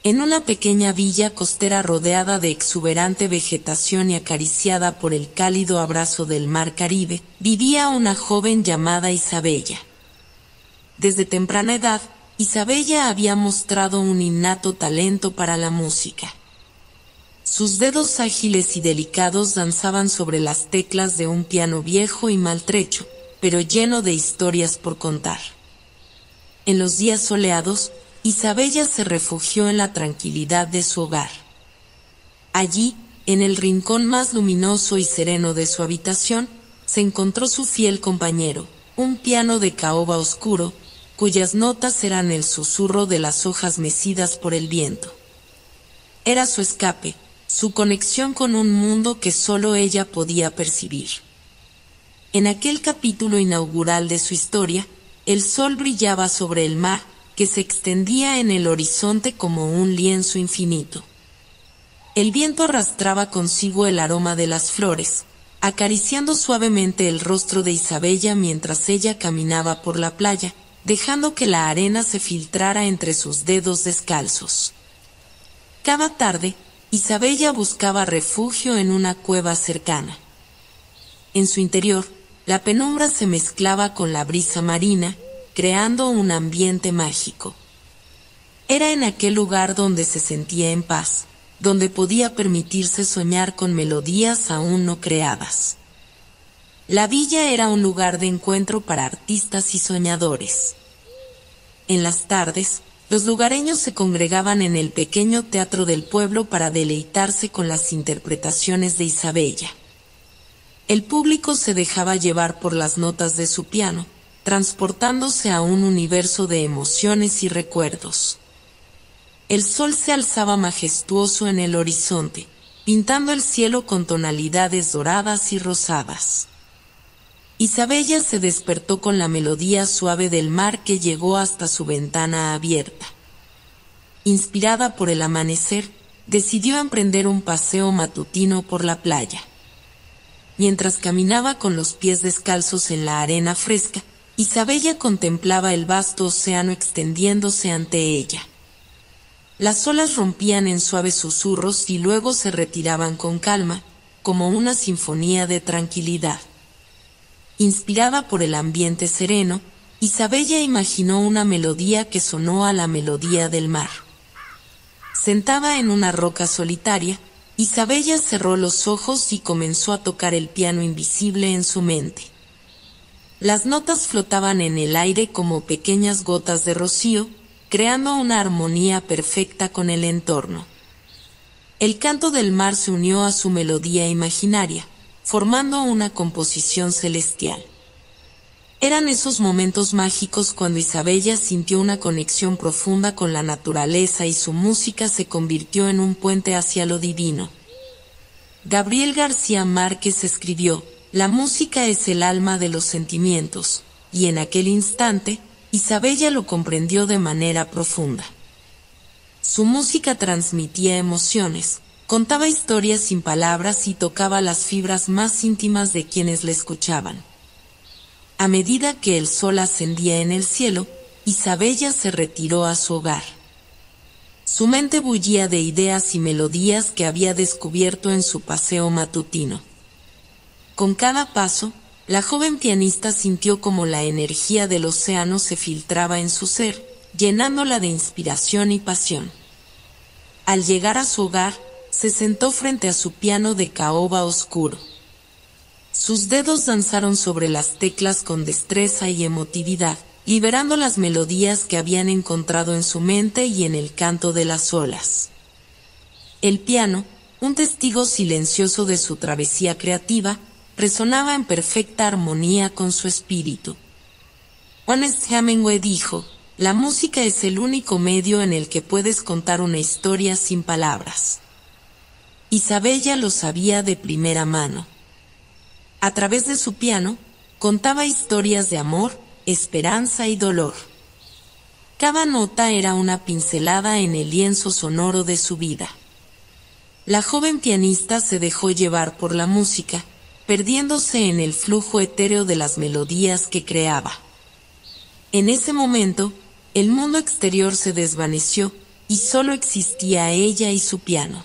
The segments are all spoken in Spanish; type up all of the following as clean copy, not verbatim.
En una pequeña villa costera rodeada de exuberante vegetación y acariciada por el cálido abrazo del mar Caribe, vivía una joven llamada Isabella. Desde temprana edad, Isabella había mostrado un innato talento para la música. Sus dedos ágiles y delicados danzaban sobre las teclas de un piano viejo y maltrecho, pero lleno de historias por contar. En los días soleados, Isabella se refugió en la tranquilidad de su hogar. Allí, en el rincón más luminoso y sereno de su habitación, se encontró su fiel compañero, un piano de caoba oscuro, cuyas notas eran el susurro de las hojas mecidas por el viento. Era su escape, su conexión con un mundo que solo ella podía percibir. En aquel capítulo inaugural de su historia, el sol brillaba sobre el mar, que se extendía en el horizonte como un lienzo infinito. El viento arrastraba consigo el aroma de las flores, acariciando suavemente el rostro de Isabella mientras ella caminaba por la playa, dejando que la arena se filtrara entre sus dedos descalzos. Cada tarde, Isabella buscaba refugio en una cueva cercana. En su interior, la penumbra se mezclaba con la brisa marina, creando un ambiente mágico. Era en aquel lugar donde se sentía en paz, donde podía permitirse soñar con melodías aún no creadas. La villa era un lugar de encuentro para artistas y soñadores. En las tardes, los lugareños se congregaban en el pequeño teatro del pueblo para deleitarse con las interpretaciones de Isabella. El público se dejaba llevar por las notas de su piano, transportándose a un universo de emociones y recuerdos. El sol se alzaba majestuoso en el horizonte, pintando el cielo con tonalidades doradas y rosadas. Isabella se despertó con la melodía suave del mar que llegó hasta su ventana abierta. Inspirada por el amanecer, decidió emprender un paseo matutino por la playa. Mientras caminaba con los pies descalzos en la arena fresca, Isabella contemplaba el vasto océano extendiéndose ante ella. Las olas rompían en suaves susurros y luego se retiraban con calma, como una sinfonía de tranquilidad. Inspirada por el ambiente sereno, Isabella imaginó una melodía que sonó a la melodía del mar. Sentada en una roca solitaria, Isabella cerró los ojos y comenzó a tocar el piano invisible en su mente. Las notas flotaban en el aire como pequeñas gotas de rocío, creando una armonía perfecta con el entorno. El canto del mar se unió a su melodía imaginaria, formando una composición celestial. Eran esos momentos mágicos cuando Isabella sintió una conexión profunda con la naturaleza y su música se convirtió en un puente hacia lo divino. Gabriel García Márquez escribió: «La música es el alma de los sentimientos», y en aquel instante, Isabella lo comprendió de manera profunda. Su música transmitía emociones, contaba historias sin palabras y tocaba las fibras más íntimas de quienes la escuchaban. A medida que el sol ascendía en el cielo, Isabella se retiró a su hogar. Su mente bullía de ideas y melodías que había descubierto en su paseo matutino. Con cada paso, la joven pianista sintió como la energía del océano se filtraba en su ser, llenándola de inspiración y pasión. Al llegar a su hogar, se sentó frente a su piano de caoba oscuro. Sus dedos danzaron sobre las teclas con destreza y emotividad, liberando las melodías que habían encontrado en su mente y en el canto de las olas. El piano, un testigo silencioso de su travesía creativa, resonaba en perfecta armonía con su espíritu. Ernest Hemingway dijo: «La música es el único medio en el que puedes contar una historia sin palabras». Isabella lo sabía de primera mano. A través de su piano, contaba historias de amor, esperanza y dolor. Cada nota era una pincelada en el lienzo sonoro de su vida. La joven pianista se dejó llevar por la música, perdiéndose en el flujo etéreo de las melodías que creaba. En ese momento, el mundo exterior se desvaneció, y solo existía ella y su piano.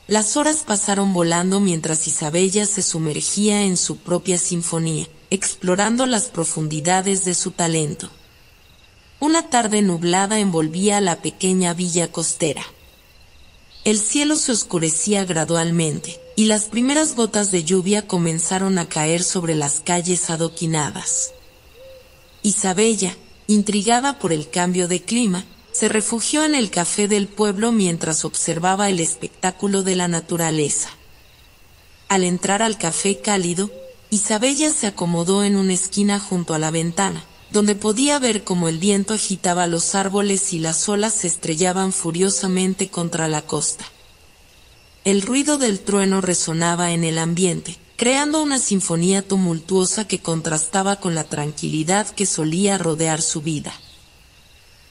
Las horas pasaron volando mientras Isabella se sumergía en su propia sinfonía, explorando las profundidades de su talento. Una tarde nublada envolvía la pequeña villa costera. El cielo se oscurecía gradualmente, y las primeras gotas de lluvia comenzaron a caer sobre las calles adoquinadas. Isabella, intrigada por el cambio de clima, se refugió en el café del pueblo mientras observaba el espectáculo de la naturaleza. Al entrar al café cálido, Isabella se acomodó en una esquina junto a la ventana, donde podía ver cómo el viento agitaba los árboles y las olas se estrellaban furiosamente contra la costa. El ruido del trueno resonaba en el ambiente, creando una sinfonía tumultuosa que contrastaba con la tranquilidad que solía rodear su vida.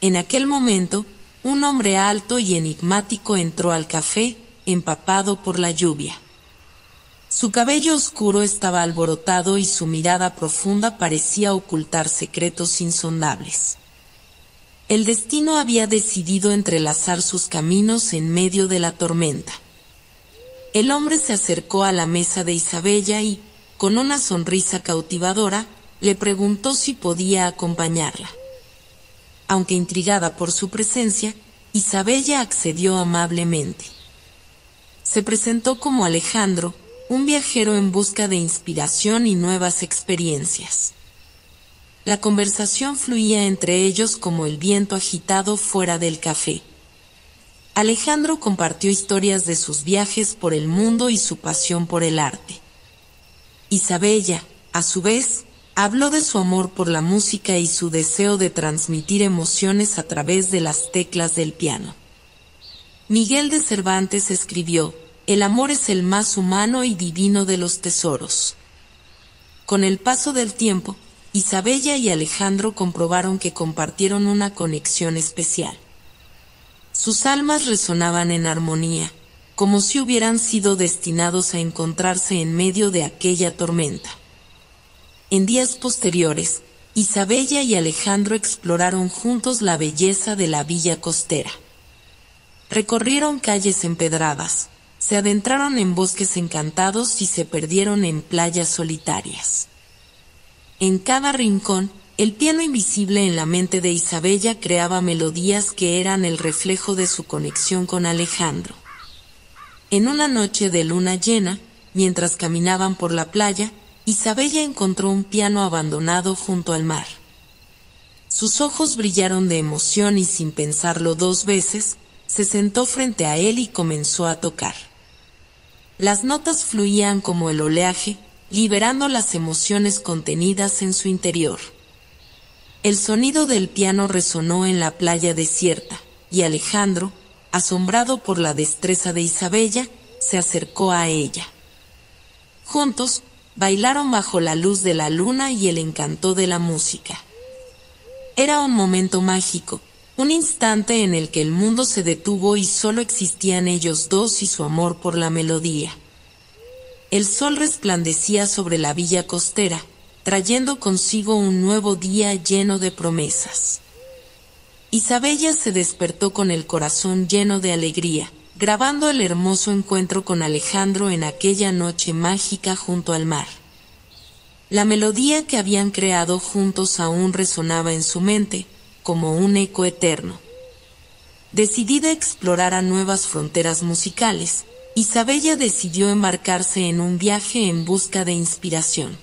En aquel momento, un hombre alto y enigmático entró al café, empapado por la lluvia. Su cabello oscuro estaba alborotado y su mirada profunda parecía ocultar secretos insondables. El destino había decidido entrelazar sus caminos en medio de la tormenta. El hombre se acercó a la mesa de Isabella y, con una sonrisa cautivadora, le preguntó si podía acompañarla. Aunque intrigada por su presencia, Isabella accedió amablemente. Se presentó como Alejandro, un viajero en busca de inspiración y nuevas experiencias. La conversación fluía entre ellos como el viento agitado fuera del café. Alejandro compartió historias de sus viajes por el mundo y su pasión por el arte. Isabella, a su vez, habló de su amor por la música y su deseo de transmitir emociones a través de las teclas del piano. Miguel de Cervantes escribió: "El amor es el más humano y divino de los tesoros". Con el paso del tiempo, Isabella y Alejandro comprobaron que compartieron una conexión especial. Sus almas resonaban en armonía, como si hubieran sido destinados a encontrarse en medio de aquella tormenta. En días posteriores, Isabella y Alejandro exploraron juntos la belleza de la villa costera. Recorrieron calles empedradas, se adentraron en bosques encantados y se perdieron en playas solitarias. En cada rincón, el piano invisible en la mente de Isabella creaba melodías que eran el reflejo de su conexión con Alejandro. En una noche de luna llena, mientras caminaban por la playa, Isabella encontró un piano abandonado junto al mar. Sus ojos brillaron de emoción y sin pensarlo dos veces, se sentó frente a él y comenzó a tocar. Las notas fluían como el oleaje, liberando las emociones contenidas en su interior. El sonido del piano resonó en la playa desierta, y Alejandro, asombrado por la destreza de Isabella, se acercó a ella. Juntos, bailaron bajo la luz de la luna y el encanto de la música. Era un momento mágico, un instante en el que el mundo se detuvo y solo existían ellos dos y su amor por la melodía. El sol resplandecía sobre la villa costera, trayendo consigo un nuevo día lleno de promesas. Isabella se despertó con el corazón lleno de alegría, grabando el hermoso encuentro con Alejandro en aquella noche mágica junto al mar. La melodía que habían creado juntos aún resonaba en su mente, como un eco eterno. Decidida a explorar a nuevas fronteras musicales, Isabella decidió embarcarse en un viaje en busca de inspiración.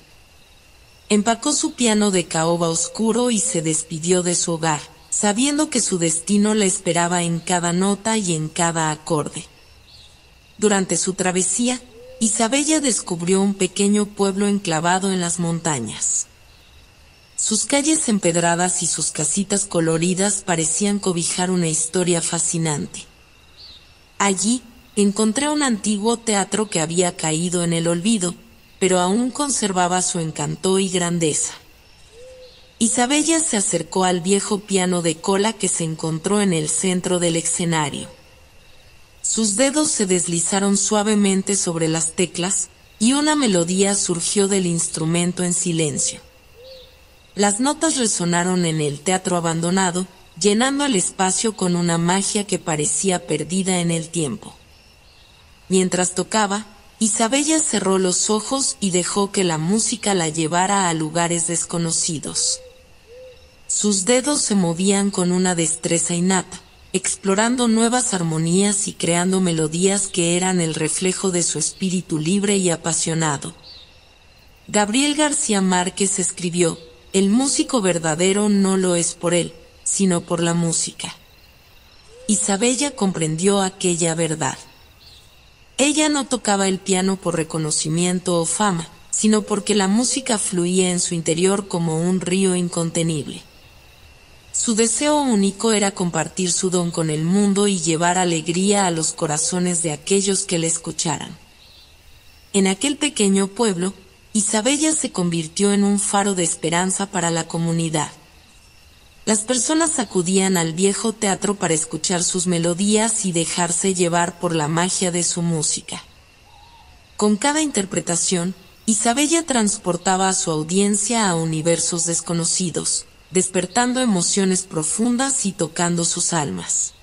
Empacó su piano de caoba oscuro y se despidió de su hogar, sabiendo que su destino la esperaba en cada nota y en cada acorde. Durante su travesía, Isabella descubrió un pequeño pueblo enclavado en las montañas. Sus calles empedradas y sus casitas coloridas parecían cobijar una historia fascinante. Allí, encontré un antiguo teatro que había caído en el olvido, pero aún conservaba su encanto y grandeza. Isabella se acercó al viejo piano de cola que se encontró en el centro del escenario. Sus dedos se deslizaron suavemente sobre las teclas, y una melodía surgió del instrumento en silencio. Las notas resonaron en el teatro abandonado, llenando el espacio con una magia que parecía perdida en el tiempo. Mientras tocaba, Isabella cerró los ojos y dejó que la música la llevara a lugares desconocidos. Sus dedos se movían con una destreza innata, explorando nuevas armonías y creando melodías que eran el reflejo de su espíritu libre y apasionado. Gabriel García Márquez escribió: "El músico verdadero no lo es por él, sino por la música". Isabella comprendió aquella verdad. Ella no tocaba el piano por reconocimiento o fama, sino porque la música fluía en su interior como un río incontenible. Su deseo único era compartir su don con el mundo y llevar alegría a los corazones de aquellos que le escucharan. En aquel pequeño pueblo, Isabella se convirtió en un faro de esperanza para la comunidad. Las personas acudían al viejo teatro para escuchar sus melodías y dejarse llevar por la magia de su música. Con cada interpretación, Isabella transportaba a su audiencia a universos desconocidos, despertando emociones profundas y tocando sus almas.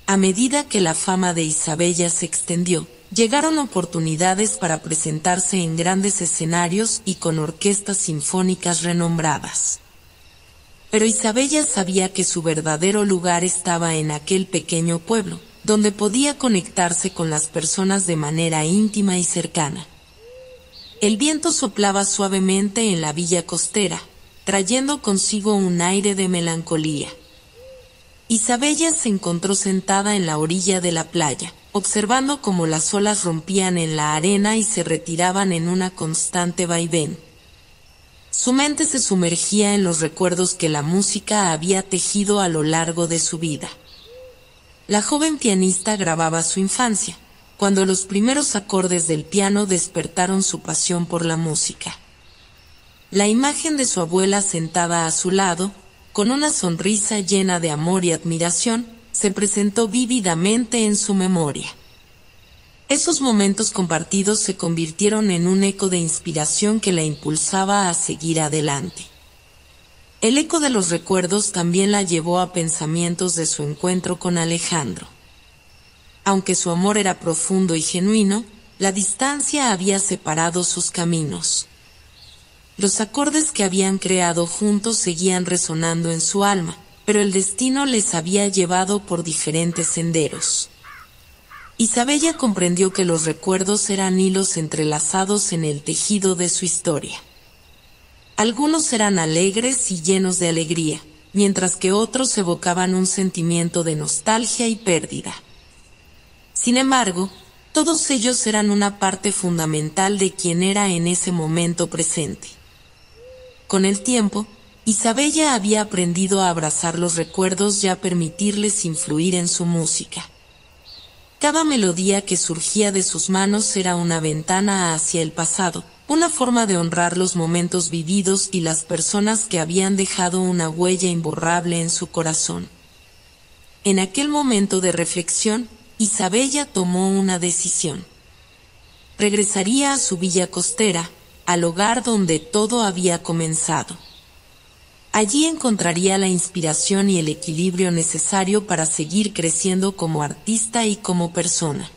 A medida que la fama de Isabella se extendió, llegaron oportunidades para presentarse en grandes escenarios y con orquestas sinfónicas renombradas. Pero Isabella sabía que su verdadero lugar estaba en aquel pequeño pueblo, donde podía conectarse con las personas de manera íntima y cercana. El viento soplaba suavemente en la villa costera, trayendo consigo un aire de melancolía. Isabella se encontró sentada en la orilla de la playa, observando cómo las olas rompían en la arena y se retiraban en una constante vaivén. Su mente se sumergía en los recuerdos que la música había tejido a lo largo de su vida. La joven pianista grababa su infancia, cuando los primeros acordes del piano despertaron su pasión por la música. La imagen de su abuela sentada a su lado, con una sonrisa llena de amor y admiración, se presentó vívidamente en su memoria. Esos momentos compartidos se convirtieron en un eco de inspiración que la impulsaba a seguir adelante. El eco de los recuerdos también la llevó a pensamientos de su encuentro con Alejandro. Aunque su amor era profundo y genuino, la distancia había separado sus caminos. Los acordes que habían creado juntos seguían resonando en su alma, pero el destino les había llevado por diferentes senderos. Isabella comprendió que los recuerdos eran hilos entrelazados en el tejido de su historia. Algunos eran alegres y llenos de alegría, mientras que otros evocaban un sentimiento de nostalgia y pérdida. Sin embargo, todos ellos eran una parte fundamental de quien era en ese momento presente. Con el tiempo, Isabella había aprendido a abrazar los recuerdos y a permitirles influir en su música. Cada melodía que surgía de sus manos era una ventana hacia el pasado, una forma de honrar los momentos vividos y las personas que habían dejado una huella imborrable en su corazón. En aquel momento de reflexión, Isabella tomó una decisión. Regresaría a su villa costera, al hogar donde todo había comenzado. Allí encontraría la inspiración y el equilibrio necesario para seguir creciendo como artista y como persona.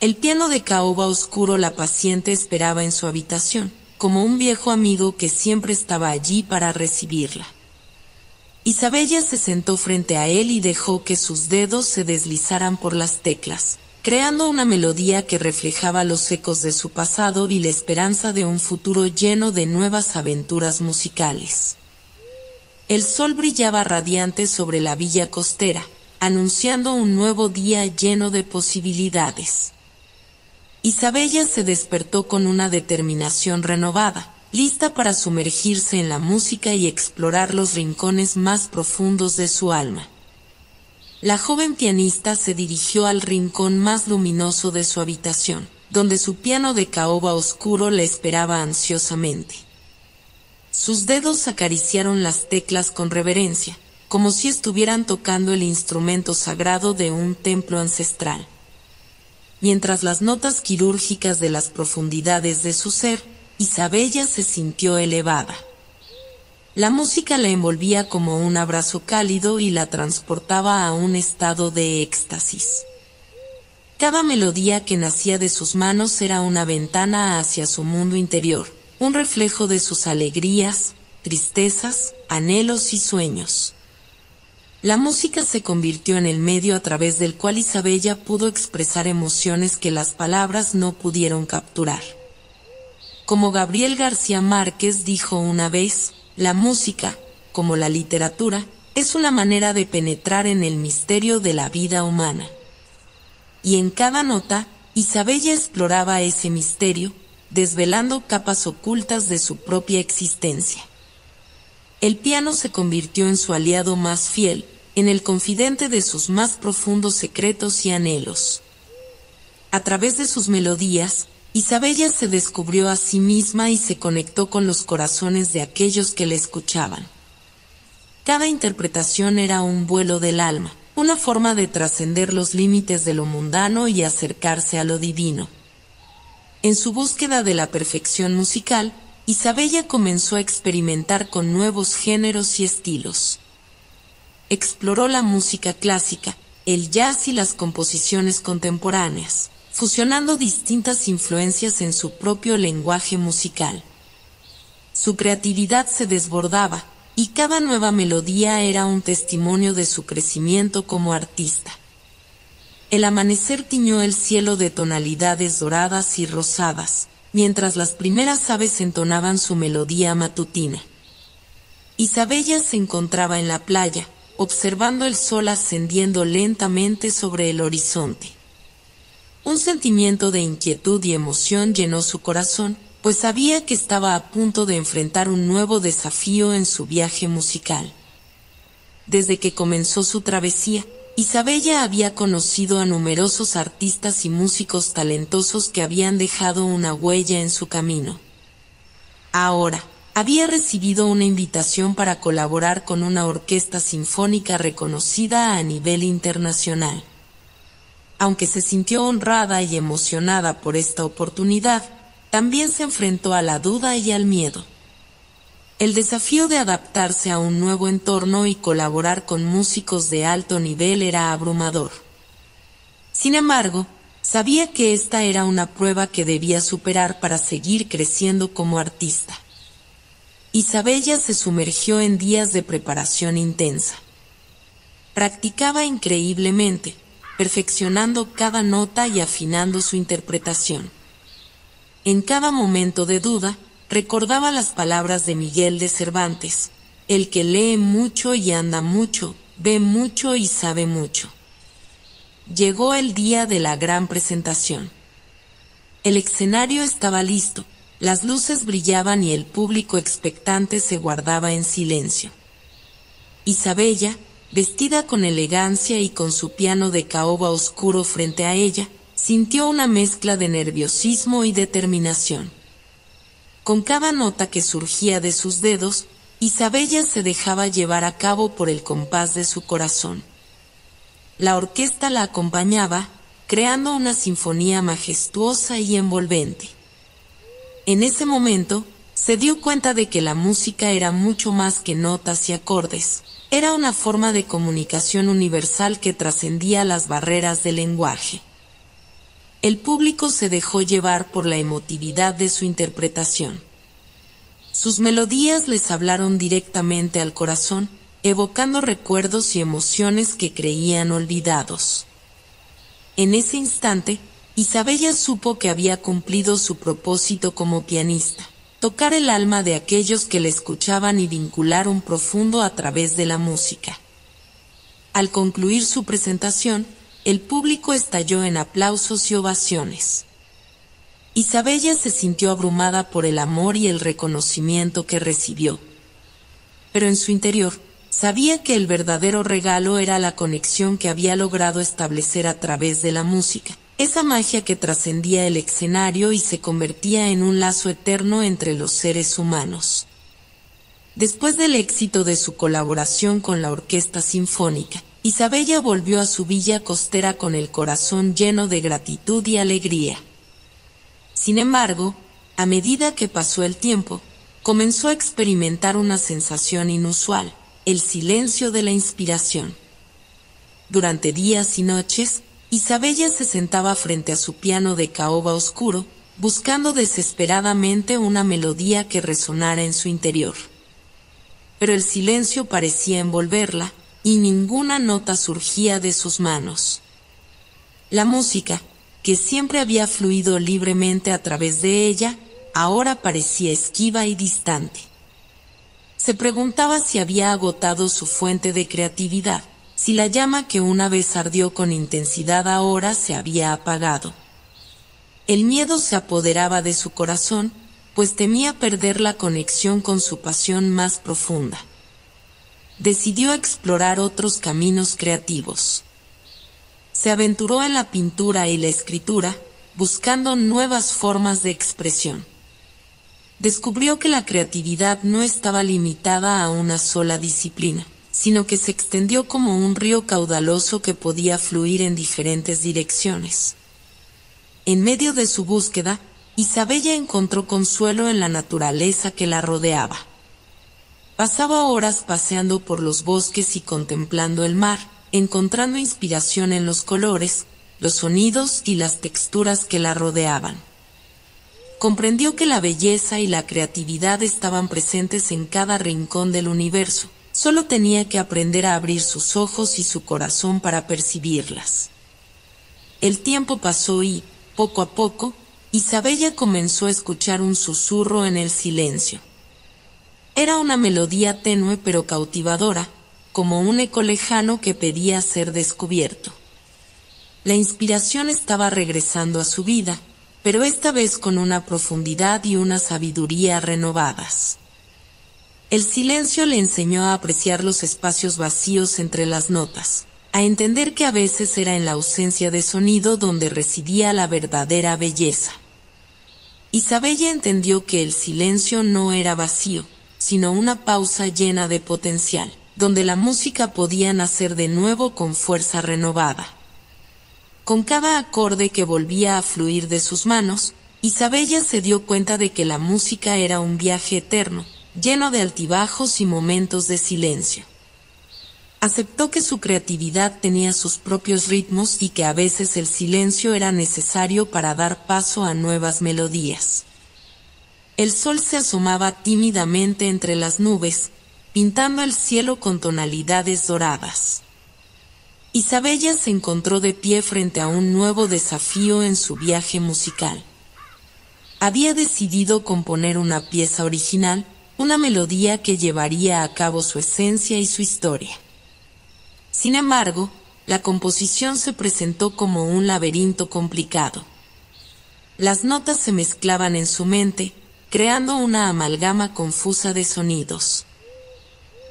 El piano de caoba oscuro la paciente esperaba en su habitación, como un viejo amigo que siempre estaba allí para recibirla. Isabella se sentó frente a él y dejó que sus dedos se deslizaran por las teclas, creando una melodía que reflejaba los ecos de su pasado y la esperanza de un futuro lleno de nuevas aventuras musicales. El sol brillaba radiante sobre la villa costera, anunciando un nuevo día lleno de posibilidades. Isabella se despertó con una determinación renovada, lista para sumergirse en la música y explorar los rincones más profundos de su alma. La joven pianista se dirigió al rincón más luminoso de su habitación, donde su piano de caoba oscuro la esperaba ansiosamente. Sus dedos acariciaron las teclas con reverencia, como si estuvieran tocando el instrumento sagrado de un templo ancestral. Mientras las notas quirúrgicas de las profundidades de su ser, Isabella se sintió elevada. La música la envolvía como un abrazo cálido y la transportaba a un estado de éxtasis. Cada melodía que nacía de sus manos era una ventana hacia su mundo interior, un reflejo de sus alegrías, tristezas, anhelos y sueños. La música se convirtió en el medio a través del cual Isabella pudo expresar emociones que las palabras no pudieron capturar. Como Gabriel García Márquez dijo una vez, la música, como la literatura, es una manera de penetrar en el misterio de la vida humana. Y en cada nota, Isabella exploraba ese misterio, desvelando capas ocultas de su propia existencia. El piano se convirtió en su aliado más fiel, en el confidente de sus más profundos secretos y anhelos. A través de sus melodías, Isabella se descubrió a sí misma y se conectó con los corazones de aquellos que la escuchaban. Cada interpretación era un vuelo del alma, una forma de trascender los límites de lo mundano y acercarse a lo divino. En su búsqueda de la perfección musical, Isabella comenzó a experimentar con nuevos géneros y estilos. Exploró la música clásica, el jazz y las composiciones contemporáneas, fusionando distintas influencias en su propio lenguaje musical. Su creatividad se desbordaba, y cada nueva melodía era un testimonio de su crecimiento como artista. El amanecer tiñó el cielo de tonalidades doradas y rosadas, mientras las primeras aves entonaban su melodía matutina. Isabella se encontraba en la playa, observando el sol ascendiendo lentamente sobre el horizonte. Un sentimiento de inquietud y emoción llenó su corazón, pues sabía que estaba a punto de enfrentar un nuevo desafío en su viaje musical. Desde que comenzó su travesía, Isabella había conocido a numerosos artistas y músicos talentosos que habían dejado una huella en su camino. Ahora, había recibido una invitación para colaborar con una orquesta sinfónica reconocida a nivel internacional. Aunque se sintió honrada y emocionada por esta oportunidad, también se enfrentó a la duda y al miedo. El desafío de adaptarse a un nuevo entorno y colaborar con músicos de alto nivel era abrumador. Sin embargo, sabía que esta era una prueba que debía superar para seguir creciendo como artista. Isabella se sumergió en días de preparación intensa. Practicaba increíblemente, perfeccionando cada nota y afinando su interpretación. En cada momento de duda, recordaba las palabras de Miguel de Cervantes: el que lee mucho y anda mucho, ve mucho y sabe mucho. Llegó el día de la gran presentación. El escenario estaba listo, las luces brillaban y el público expectante se guardaba en silencio. Isabella, vestida con elegancia y con su piano de caoba oscuro frente a ella, sintió una mezcla de nerviosismo y determinación. Con cada nota que surgía de sus dedos, Isabella se dejaba llevar a cabo por el compás de su corazón. La orquesta la acompañaba, creando una sinfonía majestuosa y envolvente. En ese momento, se dio cuenta de que la música era mucho más que notas y acordes. Era una forma de comunicación universal que trascendía las barreras del lenguaje. El público se dejó llevar por la emotividad de su interpretación. Sus melodías les hablaron directamente al corazón, evocando recuerdos y emociones que creían olvidados. En ese instante, Isabella supo que había cumplido su propósito como pianista: tocar el alma de aquellos que le escuchaban y vincular un profundo a través de la música. Al concluir su presentación, el público estalló en aplausos y ovaciones. Isabella se sintió abrumada por el amor y el reconocimiento que recibió. Pero en su interior, sabía que el verdadero regalo era la conexión que había logrado establecer a través de la música, esa magia que trascendía el escenario y se convertía en un lazo eterno entre los seres humanos. Después del éxito de su colaboración con la Orquesta Sinfónica, Isabella volvió a su villa costera con el corazón lleno de gratitud y alegría. Sin embargo, a medida que pasó el tiempo, comenzó a experimentar una sensación inusual, el silencio de la inspiración. Durante días y noches, Isabella se sentaba frente a su piano de caoba oscuro, buscando desesperadamente una melodía que resonara en su interior. Pero el silencio parecía envolverla, y ninguna nota surgía de sus manos. La música, que siempre había fluido libremente a través de ella, ahora parecía esquiva y distante. Se preguntaba si había agotado su fuente de creatividad, si la llama que una vez ardió con intensidad ahora se había apagado. El miedo se apoderaba de su corazón, pues temía perder la conexión con su pasión más profunda. Decidió explorar otros caminos creativos. Se aventuró en la pintura y la escritura, buscando nuevas formas de expresión. Descubrió que la creatividad no estaba limitada a una sola disciplina, sino que se extendió como un río caudaloso que podía fluir en diferentes direcciones. En medio de su búsqueda, Isabella encontró consuelo en la naturaleza que la rodeaba. Pasaba horas paseando por los bosques y contemplando el mar, encontrando inspiración en los colores, los sonidos y las texturas que la rodeaban. Comprendió que la belleza y la creatividad estaban presentes en cada rincón del universo, solo tenía que aprender a abrir sus ojos y su corazón para percibirlas. El tiempo pasó y, poco a poco, Isabella comenzó a escuchar un susurro en el silencio. Era una melodía tenue pero cautivadora, como un eco lejano que pedía ser descubierto. La inspiración estaba regresando a su vida, pero esta vez con una profundidad y una sabiduría renovadas. El silencio le enseñó a apreciar los espacios vacíos entre las notas, a entender que a veces era en la ausencia de sonido donde residía la verdadera belleza. Isabella entendió que el silencio no era vacío, sino una pausa llena de potencial, donde la música podía nacer de nuevo con fuerza renovada. Con cada acorde que volvía a fluir de sus manos, Isabella se dio cuenta de que la música era un viaje eterno, lleno de altibajos y momentos de silencio. Aceptó que su creatividad tenía sus propios ritmos y que a veces el silencio era necesario para dar paso a nuevas melodías. El sol se asomaba tímidamente entre las nubes, pintando el cielo con tonalidades doradas. Isabella se encontró de pie frente a un nuevo desafío en su viaje musical. Había decidido componer una pieza original, una melodía que llevaría a cabo su esencia y su historia. Sin embargo, la composición se presentó como un laberinto complicado. Las notas se mezclaban en su mente, creando una amalgama confusa de sonidos.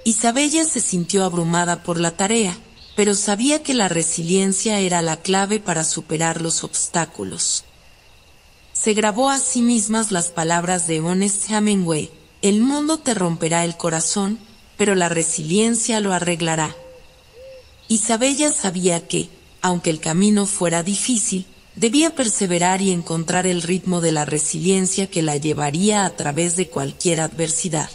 Isabella se sintió abrumada por la tarea, pero sabía que la resiliencia era la clave para superar los obstáculos. Se grabó a sí misma las palabras de Ernest Hemingway: "El mundo te romperá el corazón, pero la resiliencia lo arreglará". Isabella sabía que, aunque el camino fuera difícil, debía perseverar y encontrar el ritmo de la resiliencia que la llevaría a través de cualquier adversidad.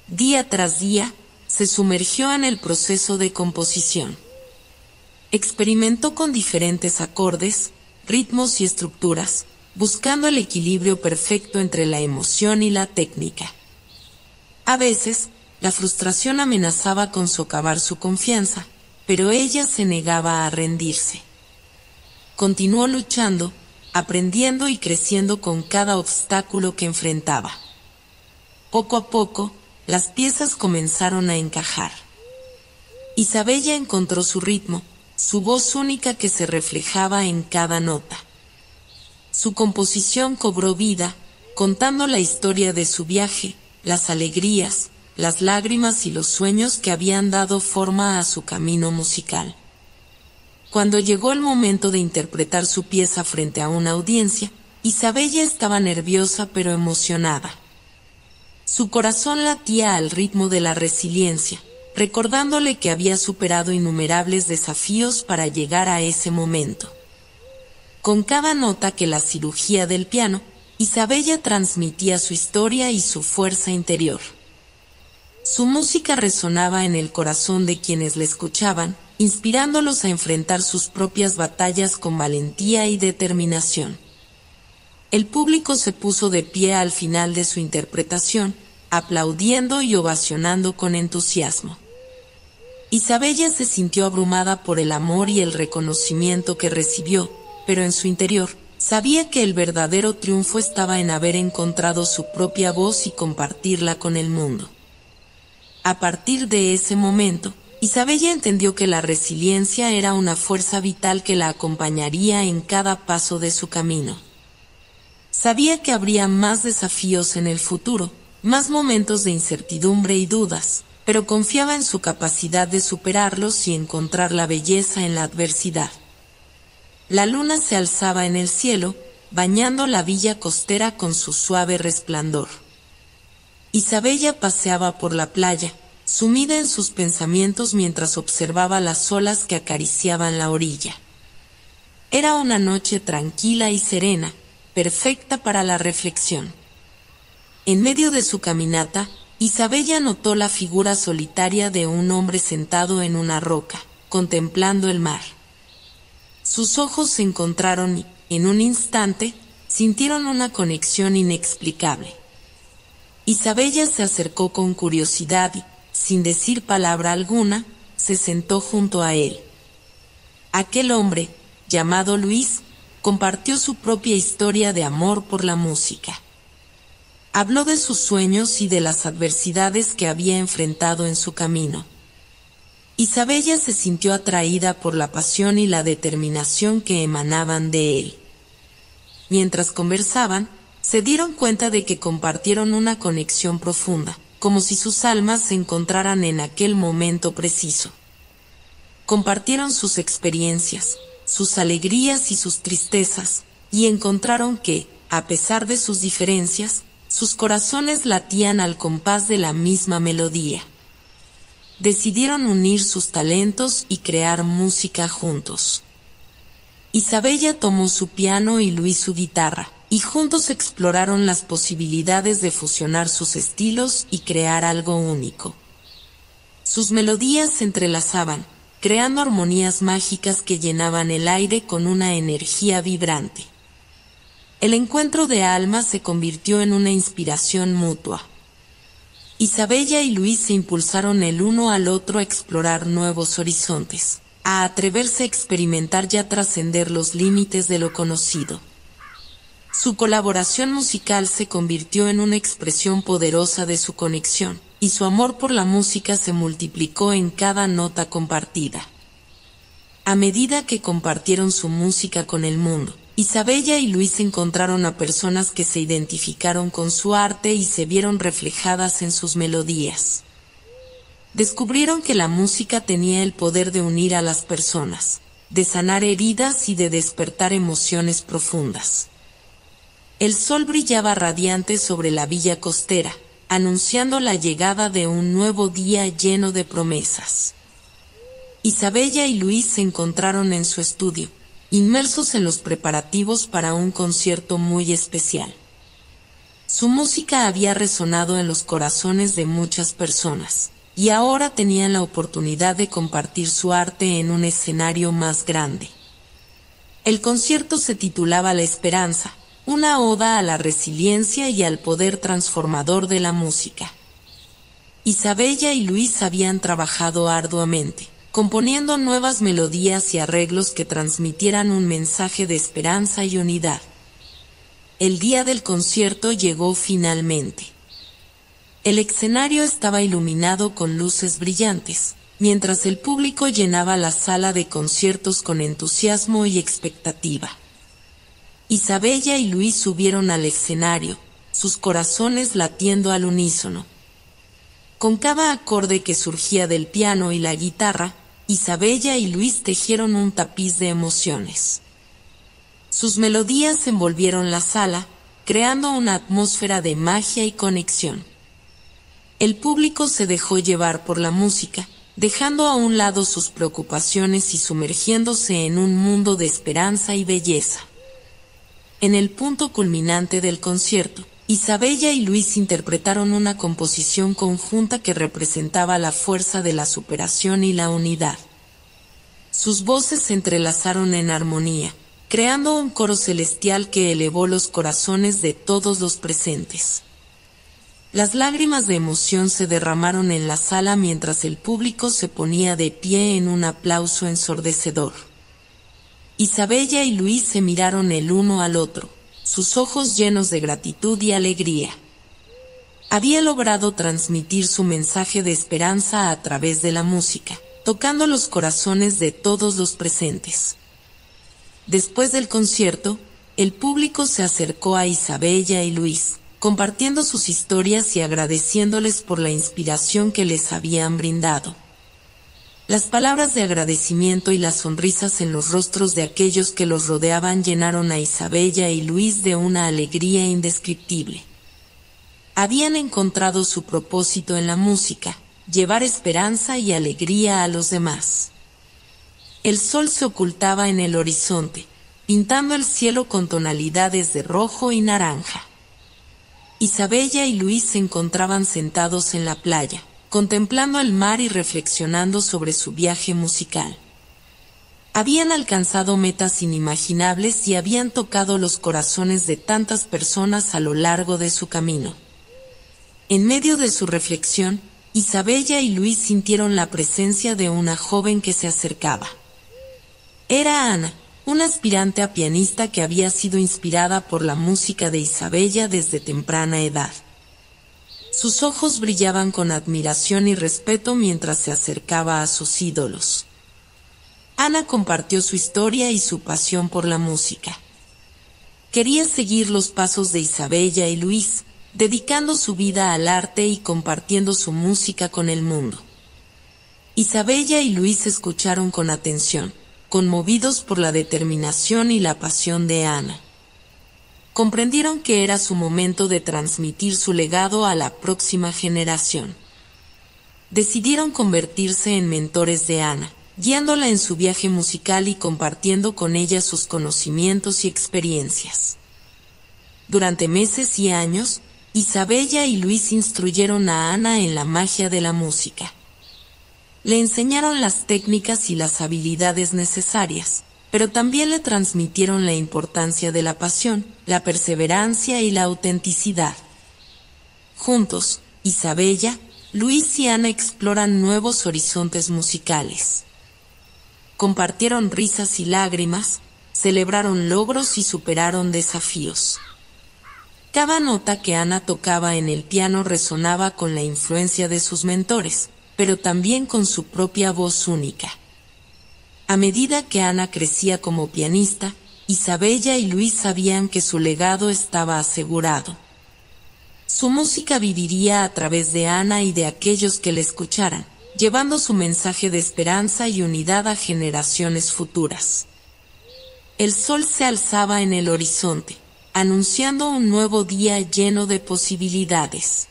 Día tras día, se sumergió en el proceso de composición. Experimentó con diferentes acordes, ritmos y estructuras, buscando el equilibrio perfecto entre la emoción y la técnica. A veces, la frustración amenazaba con socavar su confianza, pero ella se negaba a rendirse. Continuó luchando, aprendiendo y creciendo con cada obstáculo que enfrentaba. Poco a poco, las piezas comenzaron a encajar. Isabella encontró su ritmo, su voz única que se reflejaba en cada nota. Su composición cobró vida, contando la historia de su viaje, las alegrías, las lágrimas y los sueños que habían dado forma a su camino musical. Cuando llegó el momento de interpretar su pieza frente a una audiencia, Isabella estaba nerviosa pero emocionada. Su corazón latía al ritmo de la resiliencia, recordándole que había superado innumerables desafíos para llegar a ese momento. Con cada nota que la cirugía del piano, Isabella transmitía su historia y su fuerza interior. Su música resonaba en el corazón de quienes la escuchaban, inspirándolos a enfrentar sus propias batallas con valentía y determinación. El público se puso de pie al final de su interpretación, aplaudiendo y ovacionando con entusiasmo. Isabella se sintió abrumada por el amor y el reconocimiento que recibió, pero en su interior, sabía que el verdadero triunfo estaba en haber encontrado su propia voz y compartirla con el mundo. A partir de ese momento, Isabella entendió que la resiliencia era una fuerza vital que la acompañaría en cada paso de su camino. Sabía que habría más desafíos en el futuro, más momentos de incertidumbre y dudas, pero confiaba en su capacidad de superarlos y encontrar la belleza en la adversidad. La luna se alzaba en el cielo, bañando la villa costera con su suave resplandor. Isabella paseaba por la playa, sumida en sus pensamientos mientras observaba las olas que acariciaban la orilla. Era una noche tranquila y serena, perfecta para la reflexión. En medio de su caminata, Isabella notó la figura solitaria de un hombre sentado en una roca, contemplando el mar. Sus ojos se encontraron y, en un instante, sintieron una conexión inexplicable. Isabella se acercó con curiosidad y, sin decir palabra alguna, se sentó junto a él. Aquel hombre, llamado Luis, compartió su propia historia de amor por la música. Habló de sus sueños y de las adversidades que había enfrentado en su camino. Isabella se sintió atraída por la pasión y la determinación que emanaban de él. Mientras conversaban, se dieron cuenta de que compartieron una conexión profunda, como si sus almas se encontraran en aquel momento preciso. Compartieron sus experiencias, sus alegrías y sus tristezas, y encontraron que, a pesar de sus diferencias, sus corazones latían al compás de la misma melodía. Decidieron unir sus talentos y crear música juntos. Isabella tomó su piano y Luis su guitarra, y juntos exploraron las posibilidades de fusionar sus estilos y crear algo único. Sus melodías se entrelazaban, creando armonías mágicas que llenaban el aire con una energía vibrante. El encuentro de almas se convirtió en una inspiración mutua. Isabella y Luis se impulsaron el uno al otro a explorar nuevos horizontes, a atreverse a experimentar y a trascender los límites de lo conocido. Su colaboración musical se convirtió en una expresión poderosa de su conexión, y su amor por la música se multiplicó en cada nota compartida. A medida que compartieron su música con el mundo, Isabella y Luis encontraron a personas que se identificaron con su arte y se vieron reflejadas en sus melodías. Descubrieron que la música tenía el poder de unir a las personas, de sanar heridas y de despertar emociones profundas. El sol brillaba radiante sobre la villa costera, anunciando la llegada de un nuevo día lleno de promesas. Isabella y Luis se encontraron en su estudio, inmersos en los preparativos para un concierto muy especial. Su música había resonado en los corazones de muchas personas, y ahora tenían la oportunidad de compartir su arte en un escenario más grande. El concierto se titulaba La Esperanza, una oda a la resiliencia y al poder transformador de la música. Isabella y Luis habían trabajado arduamente, componiendo nuevas melodías y arreglos que transmitieran un mensaje de esperanza y unidad. El día del concierto llegó finalmente. El escenario estaba iluminado con luces brillantes, mientras el público llenaba la sala de conciertos con entusiasmo y expectativa. Isabella y Luis subieron al escenario, sus corazones latiendo al unísono. Con cada acorde que surgía del piano y la guitarra, Isabella y Luis tejieron un tapiz de emociones. Sus melodías envolvieron la sala, creando una atmósfera de magia y conexión. El público se dejó llevar por la música, dejando a un lado sus preocupaciones y sumergiéndose en un mundo de esperanza y belleza. En el punto culminante del concierto, Isabella y Luis interpretaron una composición conjunta que representaba la fuerza de la superación y la unidad. Sus voces se entrelazaron en armonía, creando un coro celestial que elevó los corazones de todos los presentes. Las lágrimas de emoción se derramaron en la sala mientras el público se ponía de pie en un aplauso ensordecedor. Isabella y Luis se miraron el uno al otro, sus ojos llenos de gratitud y alegría. Había logrado transmitir su mensaje de esperanza a través de la música, tocando los corazones de todos los presentes. Después del concierto, el público se acercó a Isabella y Luis, compartiendo sus historias y agradeciéndoles por la inspiración que les habían brindado. Las palabras de agradecimiento y las sonrisas en los rostros de aquellos que los rodeaban llenaron a Isabella y Luis de una alegría indescriptible. Habían encontrado su propósito en la música, llevar esperanza y alegría a los demás. El sol se ocultaba en el horizonte, pintando el cielo con tonalidades de rojo y naranja. Isabella y Luis se encontraban sentados en la playa, contemplando el mar y reflexionando sobre su viaje musical. Habían alcanzado metas inimaginables y habían tocado los corazones de tantas personas a lo largo de su camino. En medio de su reflexión, Isabella y Luis sintieron la presencia de una joven que se acercaba. Era Ana, una aspirante a pianista que había sido inspirada por la música de Isabella desde temprana edad. Sus ojos brillaban con admiración y respeto mientras se acercaba a sus ídolos. Ana compartió su historia y su pasión por la música. Quería seguir los pasos de Isabella y Luis, dedicando su vida al arte y compartiendo su música con el mundo. Isabella y Luis escucharon con atención, conmovidos por la determinación y la pasión de Ana. Comprendieron que era su momento de transmitir su legado a la próxima generación. Decidieron convertirse en mentores de Ana, guiándola en su viaje musical y compartiendo con ella sus conocimientos y experiencias. Durante meses y años, Isabella y Luis instruyeron a Ana en la magia de la música. Le enseñaron las técnicas y las habilidades necesarias, pero también le transmitieron la importancia de la pasión, la perseverancia y la autenticidad. Juntos, Isabella, Luis y Ana exploran nuevos horizontes musicales. Compartieron risas y lágrimas, celebraron logros y superaron desafíos. Cada nota que Ana tocaba en el piano resonaba con la influencia de sus mentores, pero también con su propia voz única. A medida que Ana crecía como pianista, Isabella y Luis sabían que su legado estaba asegurado. Su música viviría a través de Ana y de aquellos que la escucharan, llevando su mensaje de esperanza y unidad a generaciones futuras. El sol se alzaba en el horizonte, anunciando un nuevo día lleno de posibilidades.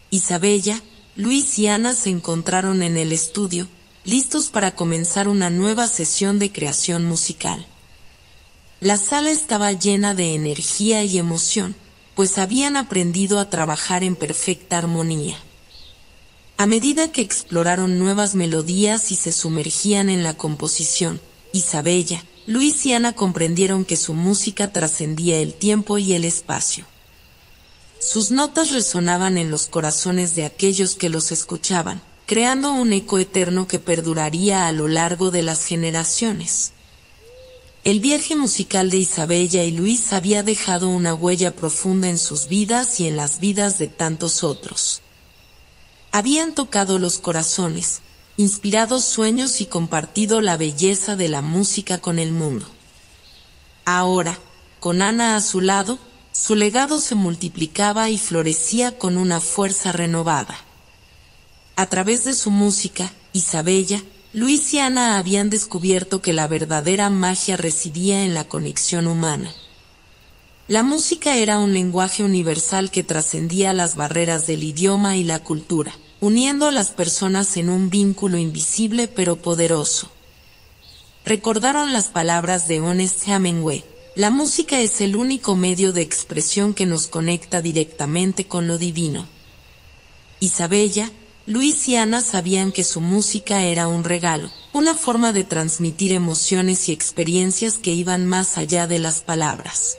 Isabella, Luis y Ana se encontraron en el estudio, listos para comenzar una nueva sesión de creación musical. La sala estaba llena de energía y emoción, pues habían aprendido a trabajar en perfecta armonía. A medida que exploraron nuevas melodías y se sumergían en la composición, Isabella, Luis y Ana comprendieron que su música trascendía el tiempo y el espacio. Sus notas resonaban en los corazones de aquellos que los escuchaban, creando un eco eterno que perduraría a lo largo de las generaciones. El viaje musical de Isabella y Luis había dejado una huella profunda en sus vidas y en las vidas de tantos otros. Habían tocado los corazones, inspirado sueños y compartido la belleza de la música con el mundo. Ahora, con Ana a su lado, su legado se multiplicaba y florecía con una fuerza renovada. A través de su música, Isabella, Luis y Ana habían descubierto que la verdadera magia residía en la conexión humana. La música era un lenguaje universal que trascendía las barreras del idioma y la cultura, uniendo a las personas en un vínculo invisible pero poderoso. Recordaron las palabras de Ernest Hemingway: La música es el único medio de expresión que nos conecta directamente con lo divino. Isabella, Luis y Ana sabían que su música era un regalo, una forma de transmitir emociones y experiencias que iban más allá de las palabras.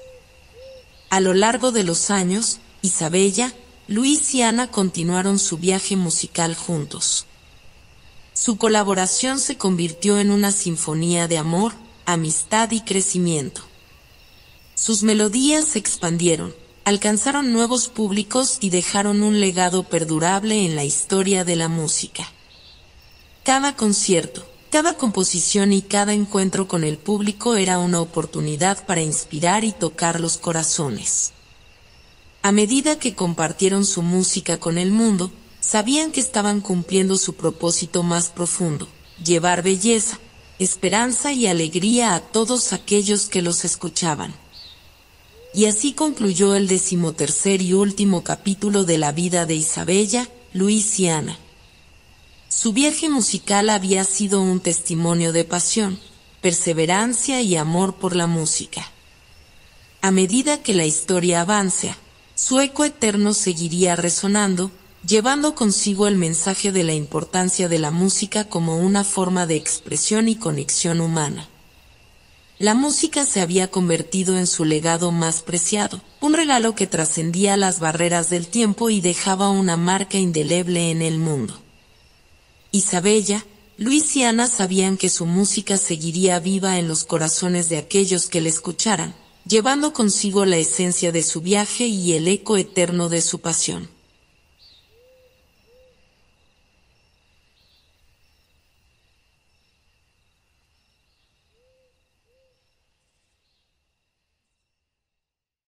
A lo largo de los años, Isabella, Luis y Ana continuaron su viaje musical juntos. Su colaboración se convirtió en una sinfonía de amor, amistad y crecimiento. Sus melodías se expandieron, alcanzaron nuevos públicos y dejaron un legado perdurable en la historia de la música. Cada concierto, cada composición y cada encuentro con el público era una oportunidad para inspirar y tocar los corazones. A medida que compartieron su música con el mundo, sabían que estaban cumpliendo su propósito más profundo: llevar belleza, esperanza y alegría a todos aquellos que los escuchaban. Y así concluyó el 13º y último capítulo de la vida de Isabella, Luis y Ana. Su viaje musical había sido un testimonio de pasión, perseverancia y amor por la música. A medida que la historia avanza, su eco eterno seguiría resonando, llevando consigo el mensaje de la importancia de la música como una forma de expresión y conexión humana. La música se había convertido en su legado más preciado, un regalo que trascendía las barreras del tiempo y dejaba una marca indeleble en el mundo. Isabella, Luis y Ana sabían que su música seguiría viva en los corazones de aquellos que la escucharan, llevando consigo la esencia de su viaje y el eco eterno de su pasión.